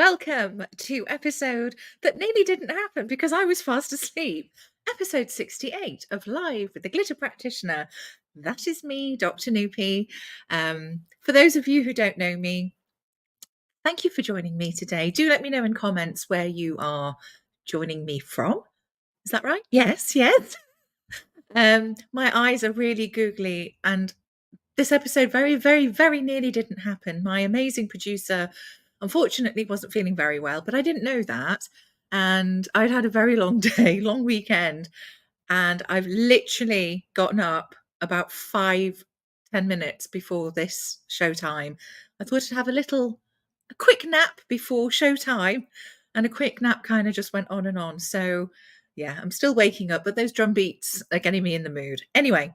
welcome to episode that nearly didn't happen because I was fast asleep. Episode 68 of Live with the Glitter Practitioner. That is me, Dr. Noopy. For those of you who don't know me, thank you for joining me today. Do let me know in comments where you are joining me from. Is that right? Yes. My eyes are really googly, and this episode very nearly didn't happen. My amazing producer, unfortunately, wasn't feeling very well, but I didn't know that. And I'd had a very long day, long weekend, and I've literally gotten up about 5-10 minutes before this showtime. I thought I'd have a quick nap before showtime, and a quick nap kind of just went on and on. So yeah, I'm still waking up, but those drum beats are getting me in the mood. Anyway,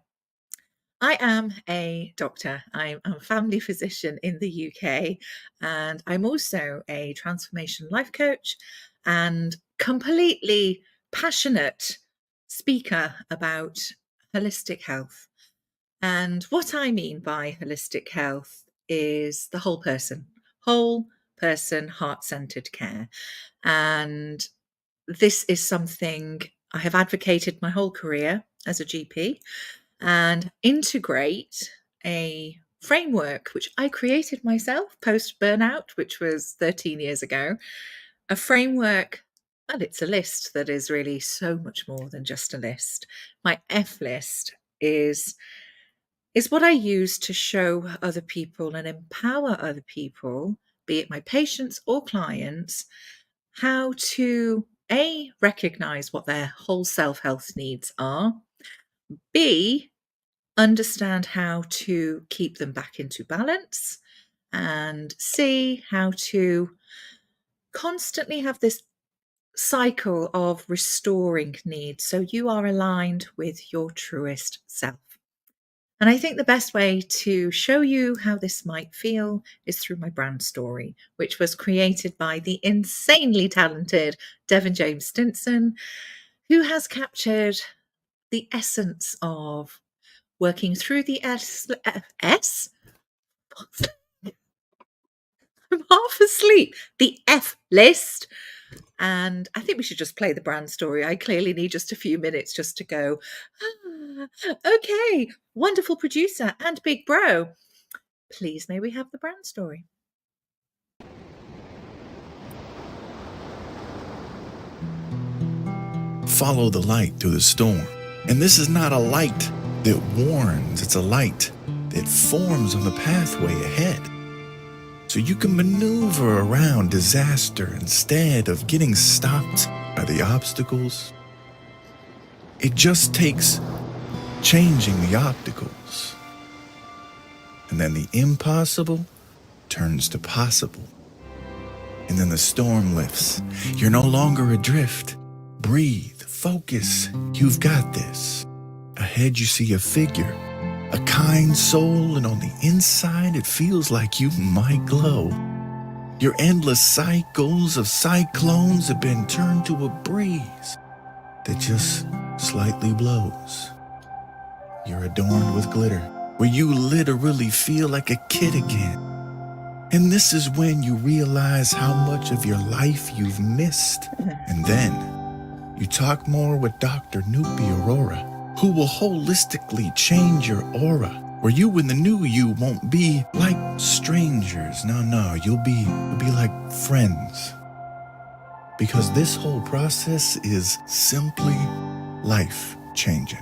I am a doctor. I'm a family physician in the UK, and I'm also a transformation life coach and completely passionate speaker about holistic health. And what I mean by holistic health is the whole person, heart-centered care. And this is something I have advocated my whole career as a GP, and integrate a framework which I created myself post burnout, which was 13 years ago. A framework, well, it's a list that is really so much more than just a list. My F list is what I use to show other people and empower other people, be it my patients or clients, how to A, recognize what their whole self-health needs are, B, understand how to keep them back into balance, and C, how to constantly have this cycle of restoring needs so you are aligned with your truest self. And I think the best way to show you how this might feel is through my brand story, which was created by the insanely talented Devon James Stinson, who has captured the essence of working through the S. I'm half asleep. The F list. And I think we should just play the brand story. I clearly need just a few minutes just to go, okay, wonderful producer and big bro. Please, may we have the brand story? Follow the light through the storm. And this is not a light that warns, it's a light that forms on the pathway ahead. So you can maneuver around disaster instead of getting stopped by the obstacles. It just takes changing the obstacles. And then the impossible turns to possible. And then the storm lifts. You're no longer adrift. Breathe, focus, you've got this. Ahead you see a figure, a kind soul, and on the inside it feels like you might glow. Your endless cycles of cyclones have been turned to a breeze that just slightly blows. You're adorned with glitter, where you literally feel like a kid again. And this is when you realize how much of your life you've missed. And then you talk more with Dr. Noopy Aurora, who will holistically change your aura, where you and the new you won't be like strangers. No, you'll be like friends. Because this whole process is simply life-changing.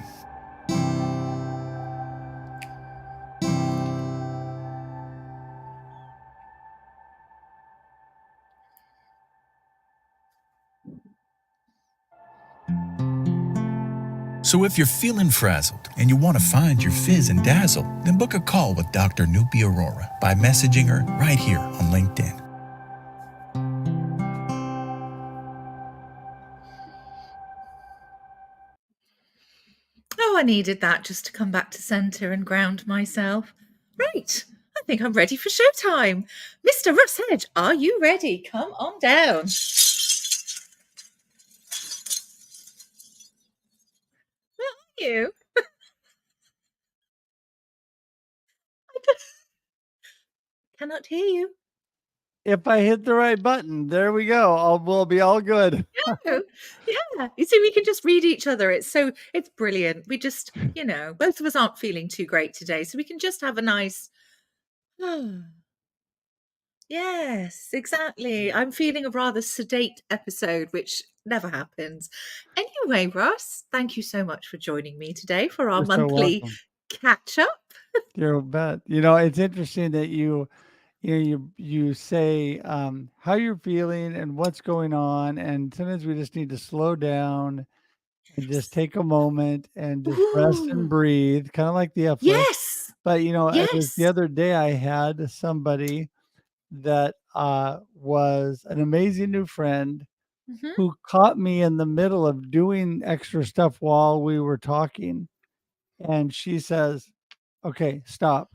So if you're feeling frazzled and you want to find your fizz and dazzle, then book a call with Dr. Noopy Aurora by messaging her right here on LinkedIn. Oh, I needed that just to come back to center and ground myself. Right, I think I'm ready for showtime. Mr. Russ Hedge, are you ready? Come on down. Where are you? I cannot hear you. if I hit the right button, there we go. We'll be all good. Oh, yeah. You see, we can just read each other. It's brilliant. We just, both of us aren't feeling too great today, so we can just have a nice. Yes, exactly. I'm feeling a rather sedate episode, which never happens. Anyway, Russ, thank you so much for joining me today for our You're so monthly welcome. catch up. You bet. It's interesting that you say how you're feeling and what's going on, and sometimes we just need to slow down and just take a moment and just rest and Ooh, breathe, kind of like the F list. yes, But it was the yes. other day I had somebody that was an amazing new friend Hmm. who caught me in the middle of doing extra stuff while we were talking, and she says, "Okay, stop."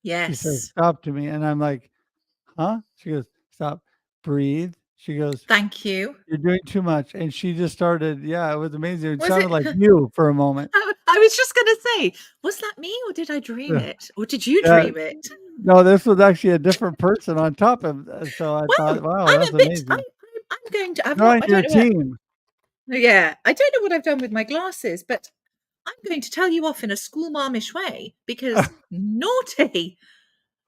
She says, Yes. "Stop" to me, and I'm like, "Huh?" She goes, "Stop, breathe." She goes, Thank you. "You're doing too much." And she just started, yeah, it was amazing. It Was sounded it? like you for a moment. I was just going to say, was that me or did I dream Yeah. it? Or did you Yeah. dream it? No, this was actually a different person on top of so I thought, Well, "Wow, I'm that's a bit, amazing." I'm going to, I've They're not, on I your don't know what, team. yeah, I don't know what I've done with my glasses, but I'm going to tell you off in a school marmish way because naughty,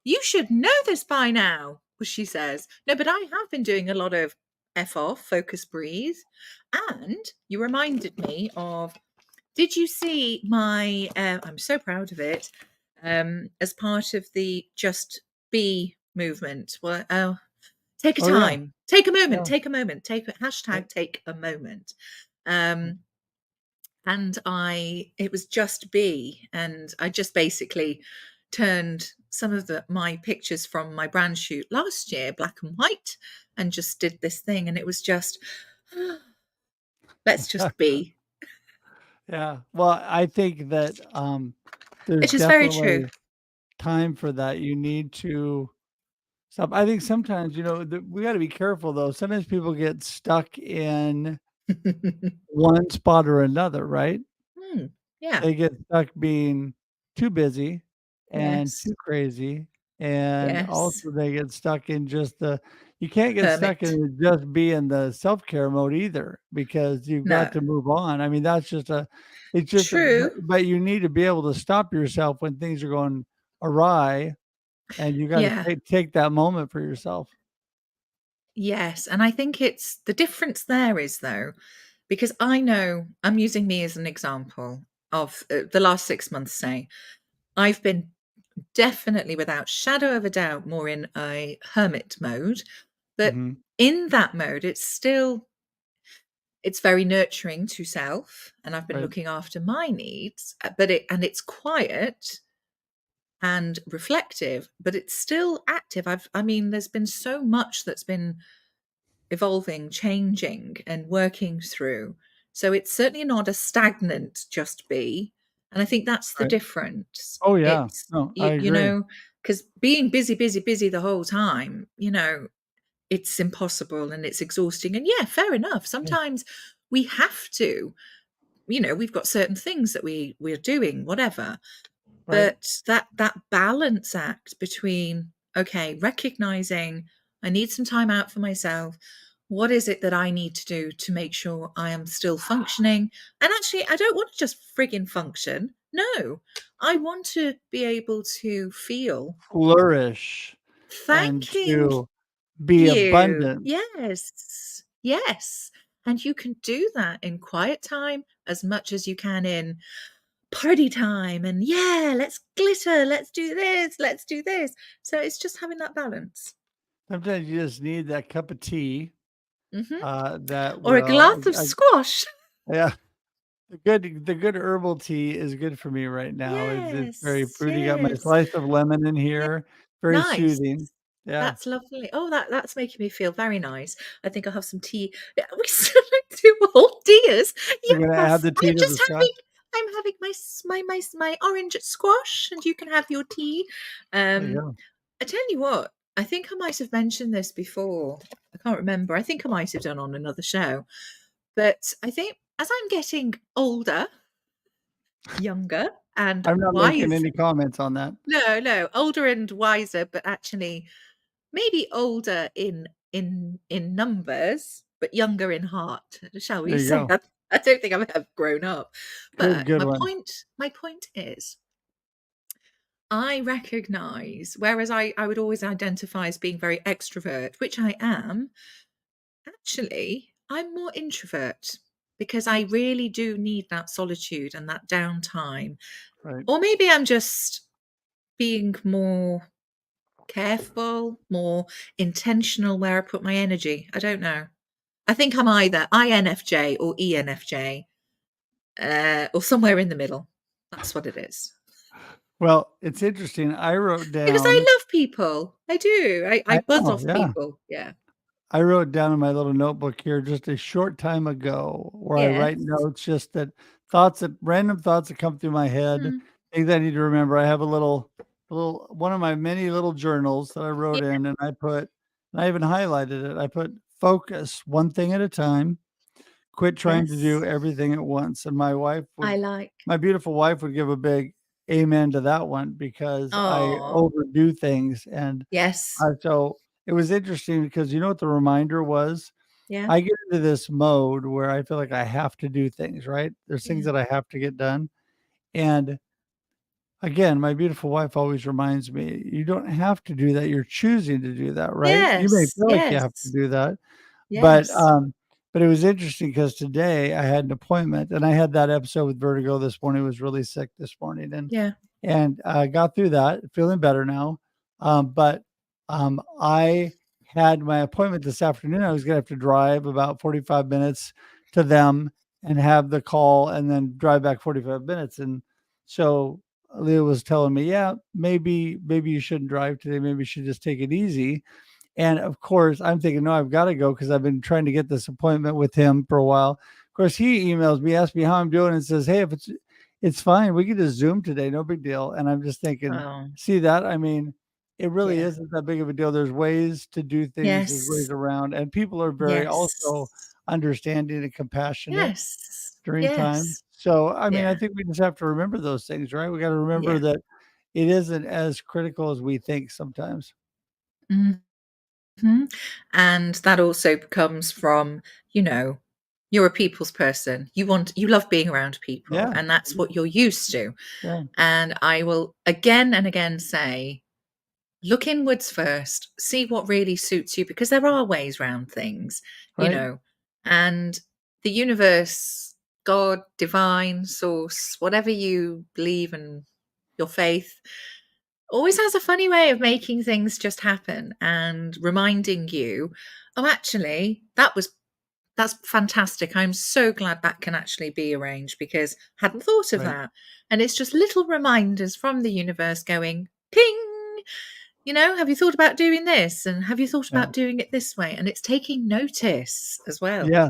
you should know this by now, she says. No, but I have been doing a lot of F off, focus, breathe. And you reminded me of, did you see my, I'm so proud of it, as part of the Just Be movement? Well, take a Oh, yeah. time, take a moment, Yeah. take a moment, take a Yeah. hashtag, take a moment. And it was Just Be, and I just basically turned some of my pictures from my brand shoot last year black and white and just did this thing, and it was just let's just be. Yeah. Well, I think that, there's It is very true. definitely time for that. You need to stop. I think sometimes, we gotta be careful, though. Sometimes people get stuck in one spot or another, right? Hmm, yeah. They get stuck being too busy and Yes. too crazy, and Yes. also they get stuck in just you can't get stuck Hermit. in just being the self-care mode either because you've got No. to move on. I mean, that's just it's just True. but you need to be able to stop yourself when things are going awry, and you gotta Yeah. take that moment for yourself. Yes. And I think it's the difference there is though, because I know I'm using me as an example of the last 6 months, say, I've been definitely without shadow of a doubt more in a hermit mode, but Mhm. in that mode it's very nurturing to self, and I've been Right, looking after my needs, it's quiet and reflective, but it's still active. There's been so much that's been evolving, changing, and working through. So it's certainly not a stagnant just be. And I think that's the right. difference. Oh, yeah. It's, No, I agree. because being busy, busy, busy the whole time, it's impossible and it's exhausting. And yeah, fair enough. Yeah, Sometimes we have to, we've got certain things that we're doing, whatever. right, But that balance act between, okay, recognizing I need some time out for myself. What is it that I need to do to make sure I am still functioning? And actually, I don't want to just friggin' function. No, I want to be able to feel flourish and thanking to be you. abundant. Yes. Yes. And you can do that in quiet time as much as you can in party time, and yeah, let's glitter, let's do this, let's do this. So it's just having that balance. Sometimes you just need that cup of tea, Hmm. that Or a will glass of squash. yeah, the good herbal tea is good for me right now. It's very Yes, fruity, got my yes. slice of lemon in Yeah, here, very nice. soothing. Yeah, That's lovely. Oh, that's making me feel very nice. I think I'll have some tea. Yeah, we still like two whole dears. you're gonna add Yes, the tea to the scotch? I'm having my orange squash, and you can have your tea. There you Um, go. I tell you what, I think I might have mentioned this before. I can't remember. I think I might have done on another show. But I think as I'm getting older, younger, and I'm not making wise, any comments on that. no, older and wiser, but actually maybe older in numbers, but younger in heart, shall we There you say? go. I don't think I've ever grown up. But Good one. my point is, I recognize, whereas I would always identify as being very extrovert, which I am, actually, I'm more introvert because I really do need that solitude and that downtime. Right. Or maybe I'm just being more careful, more intentional where I put my energy. I don't know. I think I'm either INFJ or ENFJ, or somewhere in the middle. That's what it is. Well, it's interesting. I wrote Because down I love people. I do. I I buzz know, off yeah. people. Yeah. I wrote down in my little notebook here just a short time ago where I write Yes. notes, just that random thoughts that come through my head, Mm. things I need to remember. I have a little one of my many little journals that I Yeah. wrote in, and I even highlighted it. I put focus one thing at a time, quit trying to do Yes. everything at once. And I like. my beautiful wife would give a big amen to that one because I Oh, overdo things. And yes. so it was interesting because you know what the reminder was? Yeah. I get into this mode where I feel like I have to do things, right? There's things Yeah. that I have to get done. And again, my beautiful wife always reminds me, you don't have to do that. You're choosing to do that, right? You may Yes. feel like you have to Yes. do that, but Yes. but it was interesting because today I had an appointment and I had that episode with vertigo this morning. I was really sick this morning, Yeah. and I got through that, feeling better now. But I had my appointment this afternoon. I was going to have to drive about 45 minutes to them and have the call and then drive back 45 minutes. And so Leah was telling me, yeah, maybe you shouldn't drive today. Maybe you should just take it easy. And of course, I'm thinking, no, I've got to go because I've been trying to get this appointment with him for a while. Of course, he emails me, asks me how I'm doing, and says, "Hey, if it's fine. We can just Zoom today, no big deal." And I'm just thinking, Oh, see that? I mean, it really yeah. isn't that big of a deal. There's ways to do things. There's ways Yes. around, and people are very also Yes. understanding and compassionate Yes. during times. Yes. So, I mean, I Yeah. think we just have to remember those things, right? We got to remember Yeah. that it isn't as critical as we think sometimes. Mhm. And that also comes from, you know, you're a people's person. You love being around people, Yeah. and that's what you're used to. Yeah. And I will again and again say, look inwards first, see what really suits you, because there are ways round things, you Right. know, and the universe, God, divine source, whatever you believe in, your faith, always has a funny way of making things just happen and reminding you, oh, actually, that's fantastic. I'm so glad that can actually be arranged because I hadn't thought of Right. that. And it's just little reminders from the universe going ping, have you thought about doing this? And have you thought Yeah. about doing it this way? And it's taking notice as well. Yeah.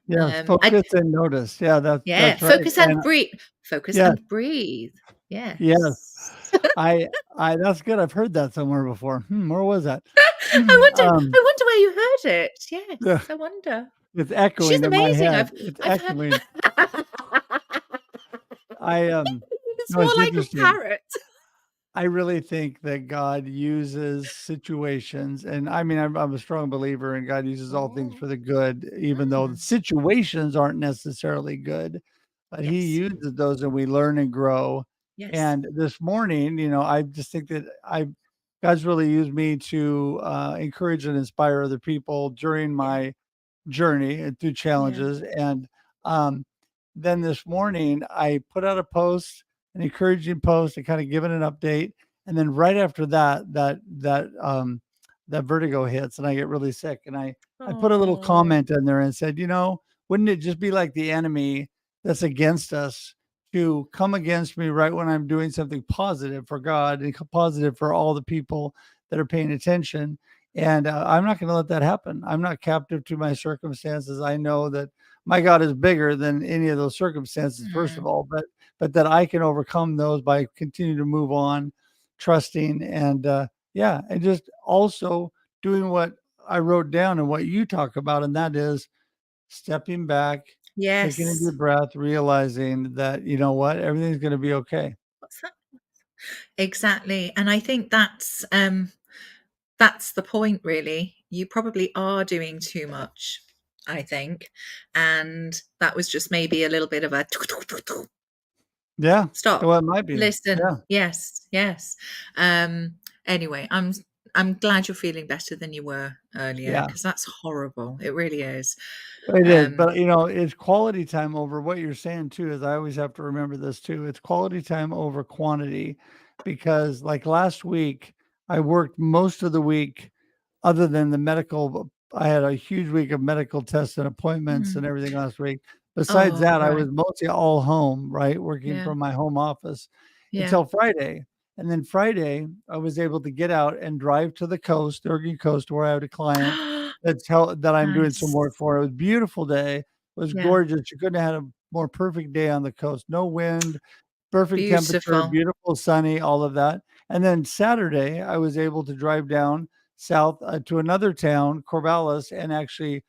Yes. I Focus and notice. Yeah, Yeah, that's right. focus And and breathe. Focus yes, and breathe. yes. Yes. I that's good. I've heard that somewhere before. Where was that? I wonder where you heard it. Yeah, Yes, I wonder. it's She's echoing in my amazing. head. It's I've heard echoing. I it's no, more it's like a interesting. parrot. I really think that God uses situations, and I mean, I'm a strong believer in God uses all things Oh. for the good, even though the Mm. situations aren't necessarily good. But He Yes. uses those, and we learn and grow. Yes. And this morning, I just think that God's really used me to encourage and inspire other people during Yeah. my journey and through Yeah. challenges. And um, then this morning, I put out a post, an encouraging post, and kind of giving an update. And then right after that, that vertigo hits, and I get really sick. And I put a little Oh. comment in there and said, wouldn't it just be like the enemy that's against us to come against me right when I'm doing something positive for God and positive for all the people that are paying attention? And I'm not going to let that happen. I'm not captive to my circumstances. I know that my God is bigger than any of those circumstances, first of Mm. all, but that I can overcome those by continuing to move on, trusting, and yeah, and just also doing what I wrote down and what you talk about, and that is stepping back, taking a Yes. deep breath, realizing that you know what, everything's going to be okay. What's that? Exactly. And I think that's that's the point, really. You probably are doing too much, I think. And that was just maybe a little bit of a Yeah. stop, Well, it might be. listen. Yeah. Yes, yes. Anyway, I'm glad you're feeling better than you were earlier, Yeah. because that's horrible. It really is. It is, Um, but, it's quality time over what you're saying too, is I always have to remember this too. It's quality time over quantity because, like, last week, I worked most of the week other than the medical. I had a huge week of medical tests and appointments mm, and everything last week. Besides oh, that, I right. was mostly all home, right, working Yeah, from my home office yeah. until Friday. And then Friday, I was able to get out and drive to the coast, the Oregon coast, where I had a client that I'm doing some Nice. work for. It was a beautiful day. It was Yeah. gorgeous. You couldn't have had a more perfect day on the coast. No wind, perfect temperature, Beautiful. beautiful sunny, all of that. And then Saturday, I was able to drive down south to another town, Corvallis, and actually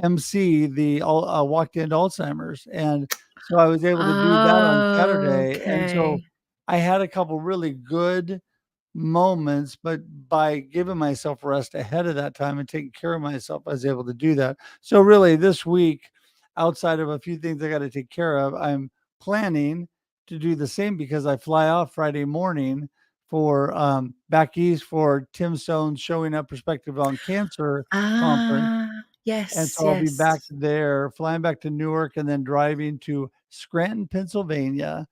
MC the walk in Alzheimer's. And so I was able to do that on Saturday. And so Okay. I had a couple really good moments, but by giving myself rest ahead of that time and taking care of myself, I was able to do that. So really this week, outside of a few things I got to take care of, I'm planning to do the same because I fly off Friday morning for back east for Tim Stone's Showing Up Perspective on Cancer conference. Ah, And yes, so I'll be back yes. there, flying back to Newark and then driving to Scranton, Pennsylvania,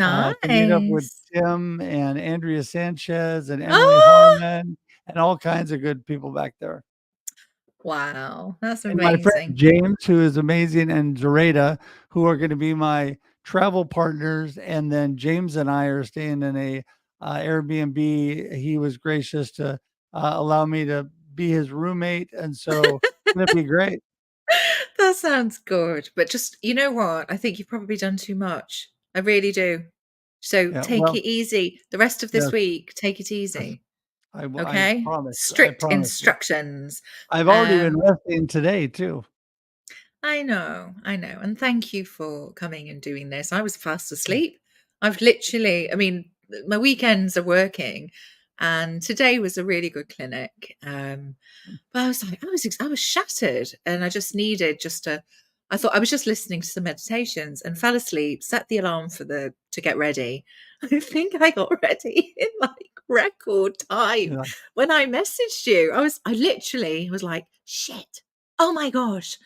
to meet up with Nice. Tim and Andrea Sanchez and Emily Oh, Harmon and all kinds of good people back there. wow. That's And my friend amazing. James, who is amazing, and Zareta, who are gonna be my travel partners, and then James and I are staying in a, Airbnb. He was gracious to, allow me to be his roommate, and so it's gonna be great. That sounds good. But just, you know what? I think you've probably done too much. I really do. So Yeah, take well, it easy. The rest of this yes, week, take it easy. I Okay? I Strict promise you. instructions. I've already been Um, resting today too. I know, I know. And thank you for coming and doing this. I was fast asleep. I've literally, I mean, my weekends are working, and today was a really good clinic. But I was like, I was shattered, and I just needed just to. I thought I was just listening to some meditations and fell asleep. Set the alarm for the to get ready. I think I got ready in like record time. Yeah, When I messaged you, I literally was like, shit. Oh my gosh,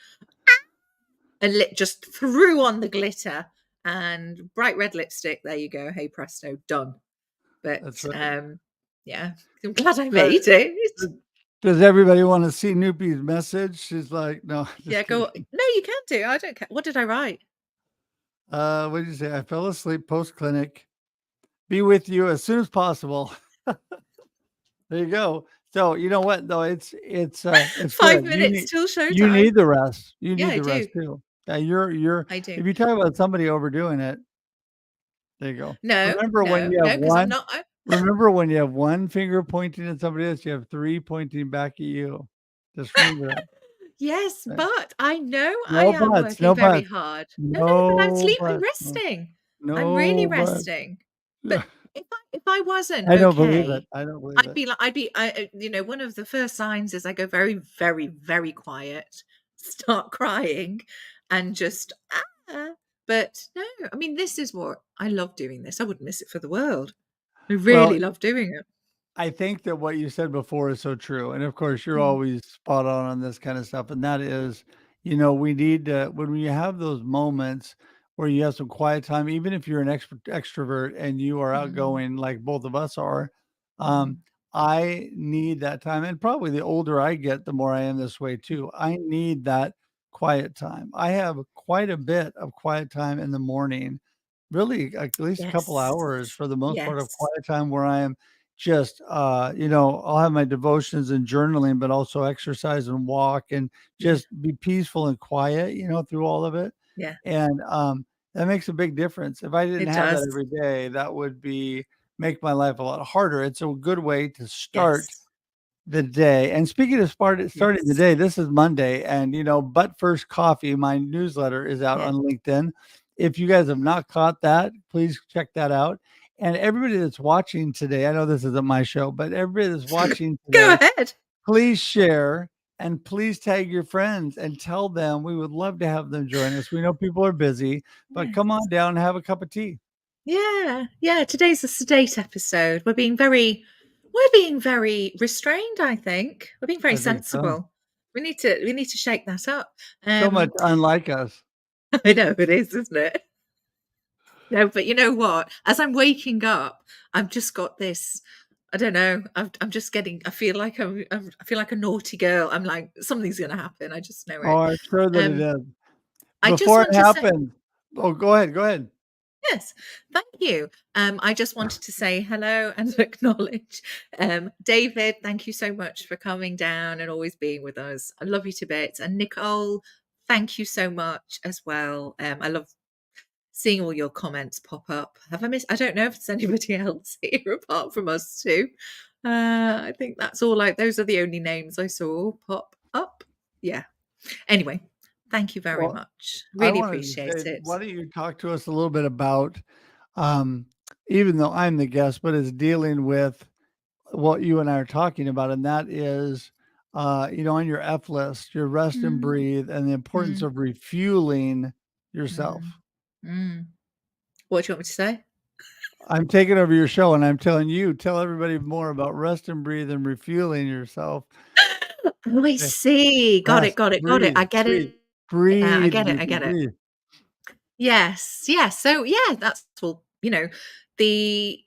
and just threw on the glitter and bright red lipstick. There you go. Hey presto, done. But that's right. yeah, I'm glad I Uh, made it. does everybody wanna see Noopy's message? She's like, "No, Yeah, just go. kidding." No, you can do. I don't care. What did I write? What did you say? "I fell asleep post-clinic. Be with you as soon as possible." There you go. So, you know what, though? It's Five good. minutes till You showtime. need the rest. You Yeah, need I the do. rest too. Yeah, you're I do. if you talk about somebody overdoing it, there you go. No, Remember when no, you have no, because I'm one not. remember when you have one finger pointing at somebody else, you have 3 pointing back at you. Just remember that. Yes, Okay. but I know I No am buts, working no very buts. hard. No, no, but I'm No sleep. I'm buts. No, resting. I'm really no buts. resting. But if I wasn't I don't believe it. okay, I don't believe I'd it. be like, I'd be, one of the first signs is I go very, very, very quiet, start crying, and just ah. But no, I mean, this is what I love doing. This I wouldn't miss it for the world. I Well, really love doing it. I think that what you said before is so true, and of course, you're Mm, always spot on this kind of stuff, and that is, we need to when we have those moments where you have some quiet time, even if you're an extrovert and you are mm, outgoing like both of us are, um, mm. I need that time, and probably the older I get, the more I am this way too. I need that quiet time. I have quite a bit of quiet time in the morning, really at least a couple Yes, hours for the most part of yes, quiet time where I am just, I'll have my devotions and journaling, but also exercise and walk and yeah, just be peaceful and quiet, through all of it. yeah. And that makes a big difference. If I didn't It have that does. every day, that would make my life a lot harder. It's a good way to start Yes, the day. And speaking of starting the yes, day, this is Monday, and But First Coffee, my newsletter is out yeah. on LinkedIn. If you guys have not caught that, please check that out. And everybody that's watching today, I know this isn't my show, but everybody that's watching Go today, ahead. please share and please tag your friends and tell them we would love to have them join us. We know people are busy, but come on down and have a cup of tea. Yeah. Today's a sedate episode. We're being very restrained, I think. We're being very I think so. sensible. We need to shake that up. So much unlike us. I know it is, isn't it? No, but you know what? As I'm waking up, I've just got this. I don't know. I'm just getting. I feel like I feel like a naughty girl. I'm like something's going to happen. I just know Oh, it. I'm sure that it Um, is. I just Before it want to say happens. Oh, go ahead. Go ahead. yes, thank you. I just wanted to say hello and acknowledge David. Thank you so much for coming down and always being with us. I love you to bits. And Nicole, thank you so much as well. I love seeing all your comments pop up. Have I missed? I don't know if it's anybody else here apart from us two. I think that's all. Like those are the only names I saw pop up. Yeah. Anyway, thank you very Well, much. I Really wanted to appreciate say, it. why don't you talk to us a little bit about, um, even though I'm the guest, but it's dealing with what you and I are talking about, and that is, on your F list, your rest and Mm, breathe, and the importance mm, of refueling mm, yourself. mm. What do you want me to say? I'm taking over your show, and I'm telling you, tell everybody more about rest and breathe and refueling yourself. Oh, I Okay. see. Got it, Rest, got it, got it. breathe, I get breathe, it now. I breathe, get it, I people, get it. breathe. Yes, yes. So yeah, that's well, the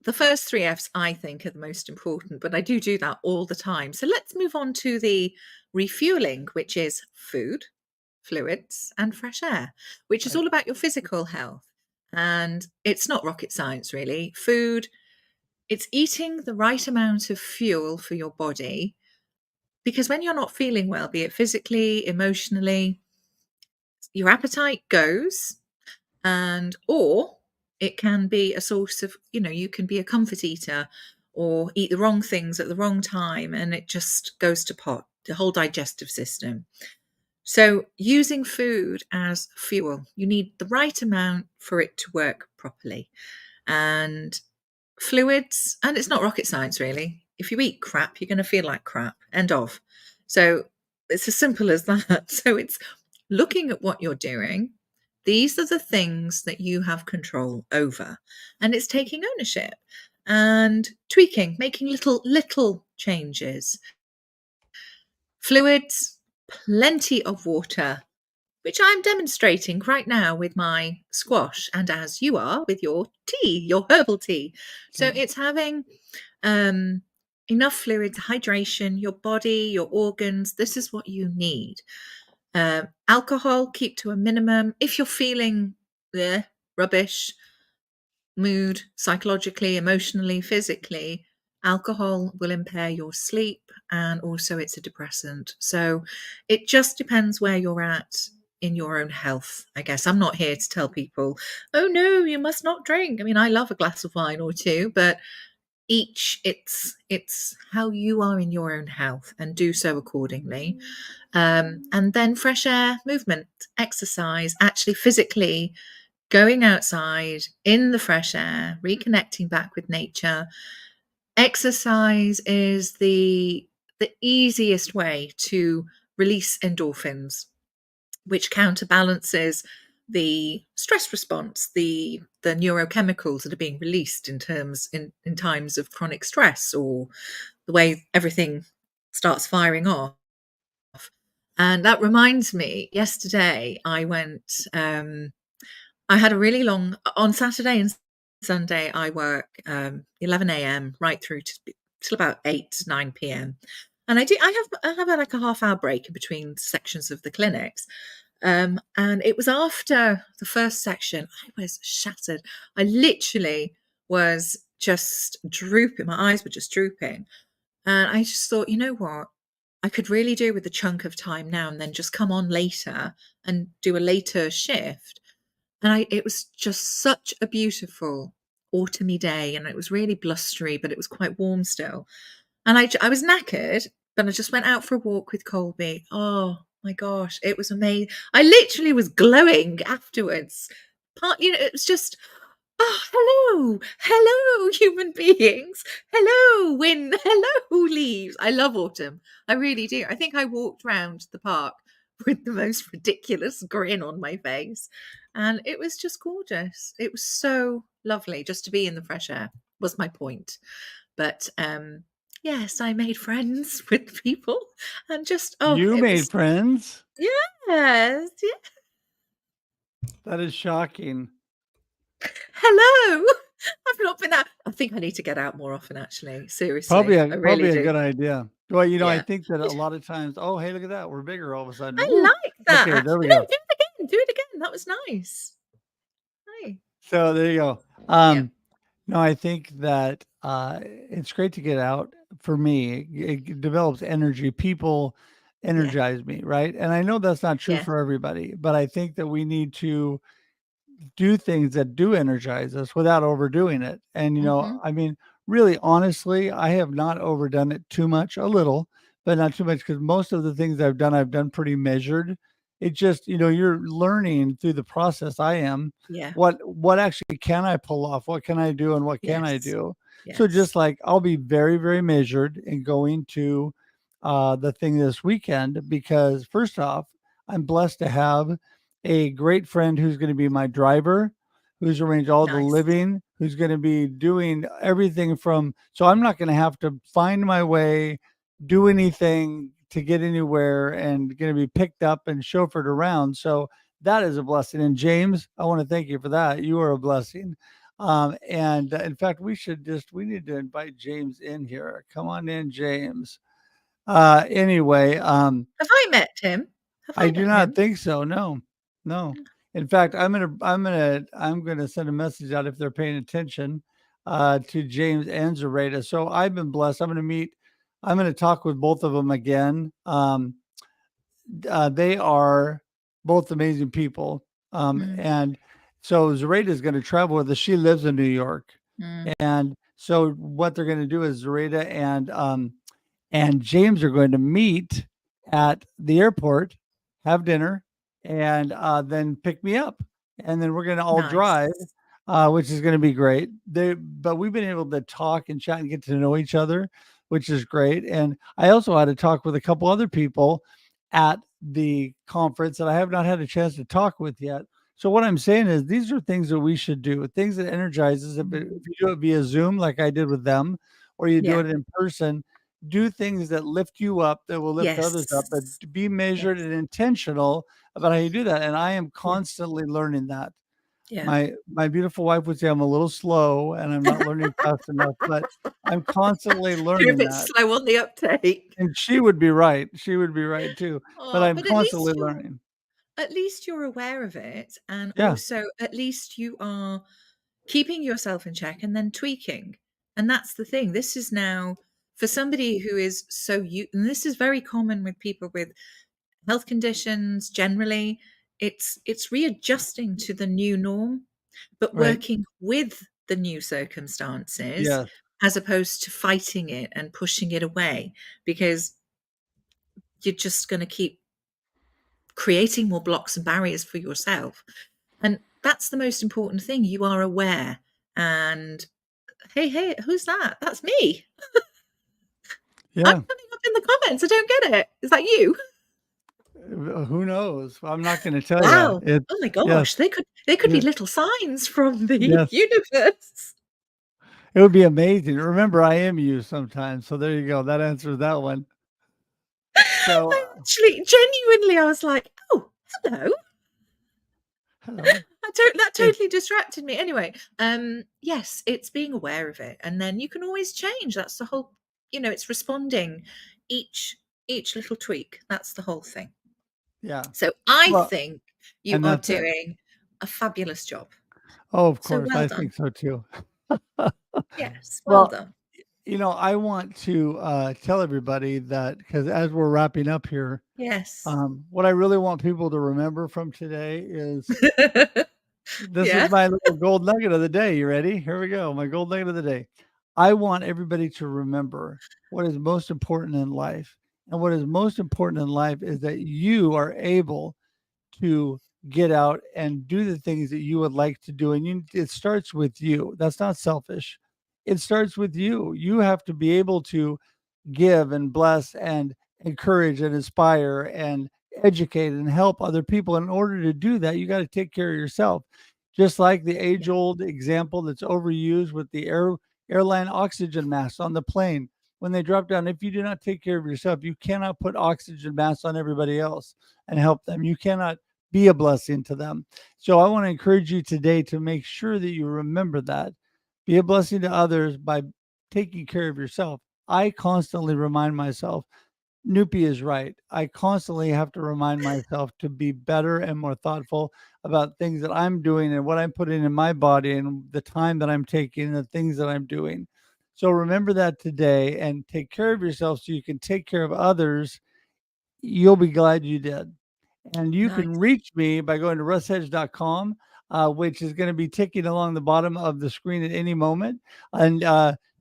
the first three F's I think are the most important, but I do that all the time. So let's move on to the refueling, which is food, fluids, and fresh air, which is Right. all about your physical health. And it's not rocket science, really. Food, it's eating the right amount of fuel for your body because when you're not feeling well, be it physically, emotionally, your appetite goes or it can be a source of, you can be a comfort eater or eat the wrong things at the wrong time and it just goes to pot, the whole digestive system. So using food as fuel, you need the right amount for it to work properly. And fluids, and it's not rocket science really. If you eat crap, you're going to feel like crap. End of. So it's as simple as that. So it's looking at what you're doing. These are the things that you have control over, and it's taking ownership and tweaking, making little changes. Fluids, plenty of water, which I'm demonstrating right now with my squash and as you are with your tea, your herbal tea. So Okay. it's having um, enough fluids, hydration, your body, your organs. This is what you need. Alcohol, keep to a minimum. If you're feeling rubbish, mood, psychologically, emotionally, physically, alcohol will impair your sleep and also it's a depressant. So it just depends where you're at in your own health, I guess. I'm not here to tell people, oh no, you must not drink. I mean, I love a glass of wine or two, but it's how you are in your own health and do so accordingly. And then fresh air, movement, exercise, actually physically going outside in the fresh air, reconnecting back with nature. Exercise is the easiest way to release endorphins, which counterbalances the stress response, the neurochemicals that are being released in times of chronic stress or the way everything starts firing off. And that reminds me, yesterday I went I had a really long on Saturday and Sunday. I work 11 a.m. right through to till about 8 9 p.m. And I have like a half hour break in between sections of the clinics. And it was after the first section, I was shattered. I literally was just drooping. My eyes were just drooping. And I just thought, you know what? I could really do with a chunk of time now and then just come on later and do a later shift. And it was just such a beautiful autumny day, and it was really blustery, but it was quite warm still. And I was knackered, but I just went out for a walk with Colby. Oh my gosh, it was amazing. I literally was glowing afterwards. It was just Oh, hello. Hello, human beings. Hello, wind. Hello, leaves. I love autumn. I really do. I think I walked round the park with the most ridiculous grin on my face. And it was just gorgeous. It was so lovely just to be in the fresh air, was my point. But yes, I made friends with people and just, oh, You it made was, friends? yes, yeah. That is shocking. Hello. I've not been out. I think I need to get out more often, actually. Probably Seriously, a I really probably a do. good idea. Well, I Yeah. think that a lot of times, "Oh, hey, look at that. We're bigger all of a sudden. I Woo." like Okay, that. there we No, go. do it again. Do it again. That was nice. Nice. So there you go. Yeah. No, I think that it's great to get out. For me, it develops energy. People Yeah. energize me, right? And I know that's not true Yeah. for everybody, but I think that we need to do things that do energize us without overdoing it. And, Mhm. I mean, really, honestly, I have not overdone it too much, a little, but not too much because most of the things I've done pretty measured. It just, you're learning through the process. I am Yeah. what actually can I pull off? What can I do and what can I Yes. do? So Yes. just like I'll be very, very measured in going to the thing this weekend because first off, I'm blessed to have a great friend who's going to be my driver, who's arranged all the Nice. living, who's going to be doing everything from, so I'm not going to have to find my way, do anything to get anywhere, and going to be picked up and chauffeured around. So that is a blessing. And James, I want to thank you for that. You are a blessing. And in fact, we need to invite James in here. Come on in, James. Anyway, Have I met him? Have I I do met not him? think so, no, no. In fact, I'm gonna send a message out if they're paying attention, to James and Zareta. So I've been blessed. I'm gonna talk with both of them again. They are both amazing people. Mm. And so Zareta is gonna travel with us. She lives in New York. Mm. And so what they're gonna do is Zareta and James are going to meet at the airport, have dinner, and then pick me up. And then we're going to all Nice. drive, which is going to be great. But we've been able to talk and chat and get to know each other, which is great. And I also had to talk with a couple other people at the conference that I have not had a chance to talk with yet. So what I'm saying is these are things that we should do, things that energizes. If Mm. you do it via Zoom, like I did with them, or you do Yeah. it in person, do things that lift you up, that will lift others up, but Yes. to be measured Yes. and intentional about how you do that. And I am Yeah. constantly learning that. Yeah. My beautiful wife would say I'm a little slow and I'm not learning fast enough, but I'm constantly You're a learning bit that. slow on the uptake. And she would be right. She would be right too. But Oh, I'm but constantly learning. at least you're aware of it, and Yeah, also at least you are keeping yourself in check and then tweaking. And that's the thing. This is now for somebody who is so you, and this is very common with people with health conditions generally. It's readjusting to the new norm, but right. working with the new circumstances Yes. as opposed to fighting it and pushing it away, because you're just going to keep creating more blocks and barriers for yourself. And that's the most important thing. You are aware. And hey, who's that? That's me. I'm Yeah. coming up in the comments. I don't get it. Is that you? Who knows? I'm not going to tell you. Wow. It's Oh my yes. gosh. They could be Yeah, little signs from the yes. universe. It would be amazing. Remember, I am you sometimes. So there you go. That answers that one. So, I actually genuinely I was like, oh, hello. hello. That It, totally distracted me. Anyway, yes, it's being aware of it. And then you can always change. That's the whole, it's responding each each little tweak. That's the whole thing. yeah. So I Well, think you and are that's it. doing a fabulous job. Oh, of So course. well I done. think so too. Yes, well Well, done. I want to tell everybody that because as we're wrapping up here, Yes. what I really want people to remember from today is this is Yeah. my little gold nugget of the day. You ready? Here we go. My gold nugget of the day. I want everybody to remember what is most important in life. And what is most important in life is that you are able to get out and do the things that you would like to do. And it starts with you. That's not selfish. It starts with you. You have to be able to give and bless and encourage and inspire and educate and help other people. In order to do that, you got to take care of yourself. Just like the age old example that's overused with the airline oxygen masks on the plane. When they drop down, if you do not take care of yourself, you cannot put oxygen masks on everybody else and help them. You cannot be a blessing to them. So I want to encourage you today to make sure that you remember that. Be a blessing to others by taking care of yourself. I constantly remind myself, Noopy is right. I constantly have to remind myself to be better and more thoughtful about things that I'm doing and what I'm putting in my body and the time that I'm taking and the things that I'm doing. So remember that today and take care of yourself so you can take care of others. You'll be glad you did. And you Nice. can reach me by going to russhedge.com, which is going to be ticking along the bottom of the screen at any moment. And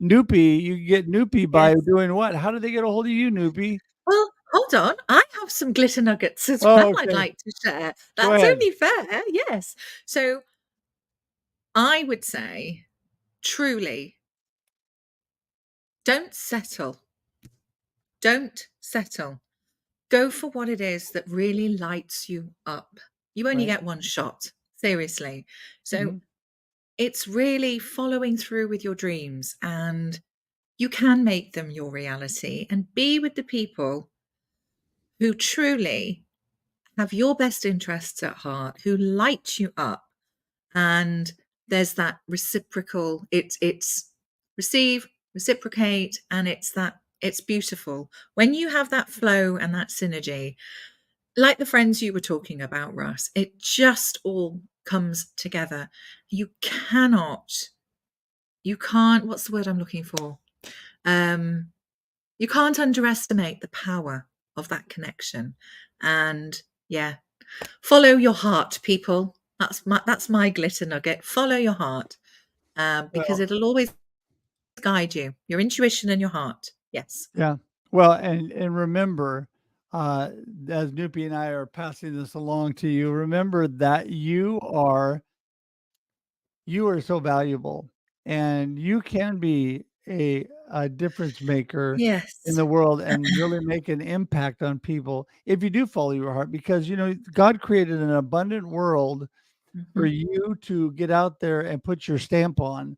Noopy, you can get Noopy by Yes. doing what? How do they get a hold of you, Noopy? Well, hold on. I have some glitter nuggets as well Oh, I'd okay. like to share. Go That's ahead. only fair. Yes. So I would say, truly, don't settle. Don't settle. Go for what it is that really lights you up. You only Right. get one shot, seriously. So Mhm. it's really following through with your dreams, and you can make them your reality, and be with the people who truly have your best interests at heart, who light you up. And there's that reciprocal, it's receive, reciprocate, and it's beautiful when you have that flow and that synergy, like the friends you were talking about, Russ. It just all comes together. You can't, what's the word I'm looking for, um you can't underestimate the power of that connection. And yeah, follow your heart, people. That's my glitter nugget. Follow your heart, because Well, it'll always guide you. Your intuition and your heart. Yes. yeah. Well, and remember, as Noopy and I are passing this along to you, remember that you are so valuable, and you can be a difference maker in Yes. the world and really make an impact on people if you do follow your heart, because God created an abundant world for Hmm. you to get out there and put your stamp on.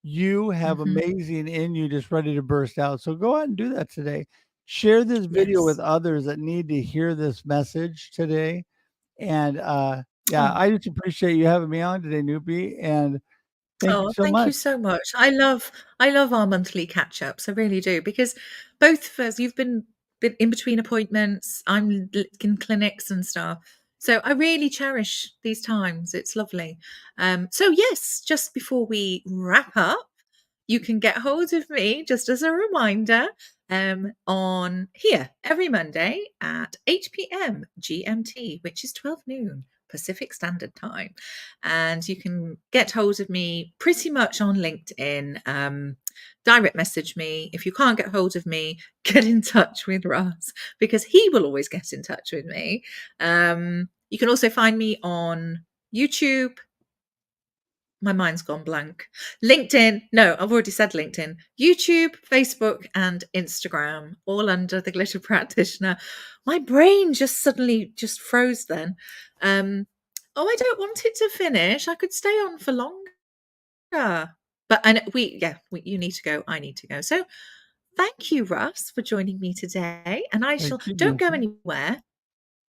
You have Hmm. amazing in you just ready to burst out. So go out and do that today. Share this video with Yes. others that need to hear this message today. And yeah, Oh. I just appreciate you having me on today, Noopy. And thank you Oh, so thank you much. so much. I love our monthly catch ups. I really do, because both of us, you've been in between appointments. I'm in clinics and stuff. So I really cherish these times. It's lovely. So yes, just before we wrap up, you can get hold of me, just as a reminder, on here every Monday at 8 p.m. GMT, which is 12 noon Pacific Standard Time. And you can get hold of me pretty much on LinkedIn. Direct message me. If you can't get hold of me, get in touch with Russ, because he will always get in touch with me. You can also find me on YouTube. My mind's gone blank. LinkedIn. No, I've already said LinkedIn. YouTube, Facebook, and Instagram, all under the Glitter Practitioner. My brain just suddenly just froze then. Oh, I don't want it to finish. I could stay on for longer. But and you need to go. I need to go. So thank you, Russ, for joining me today. And I shall Thank you, don't go Noopy. anywhere.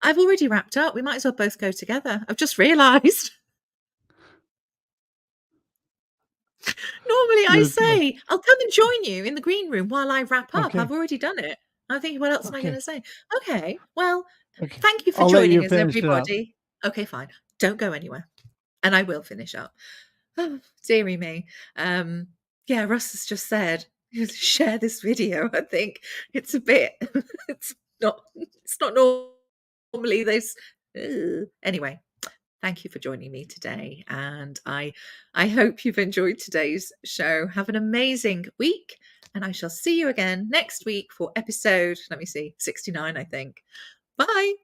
I've already wrapped up. We might as well both go together. I've just realised. Normally, I Let's go. say, "I'll come and join you in the green room while I wrap up." Okay. I've already done it. I'm thinking, what else am I Okay. gonna say? Okay, well, Okay. thank you for I'll let you joining us, finish it up. everybody. Okay, fine. Don't go anywhere, and I will finish up. Oh, dearie me. Um, yeah, Russ has just said, "Share this video." I think it's a bit it's not normally this. Anyway, thank you for joining me today, and I hope you've enjoyed today's show. Have an amazing week, and I shall see you again next week for episode, let me see, 69, I think. Bye.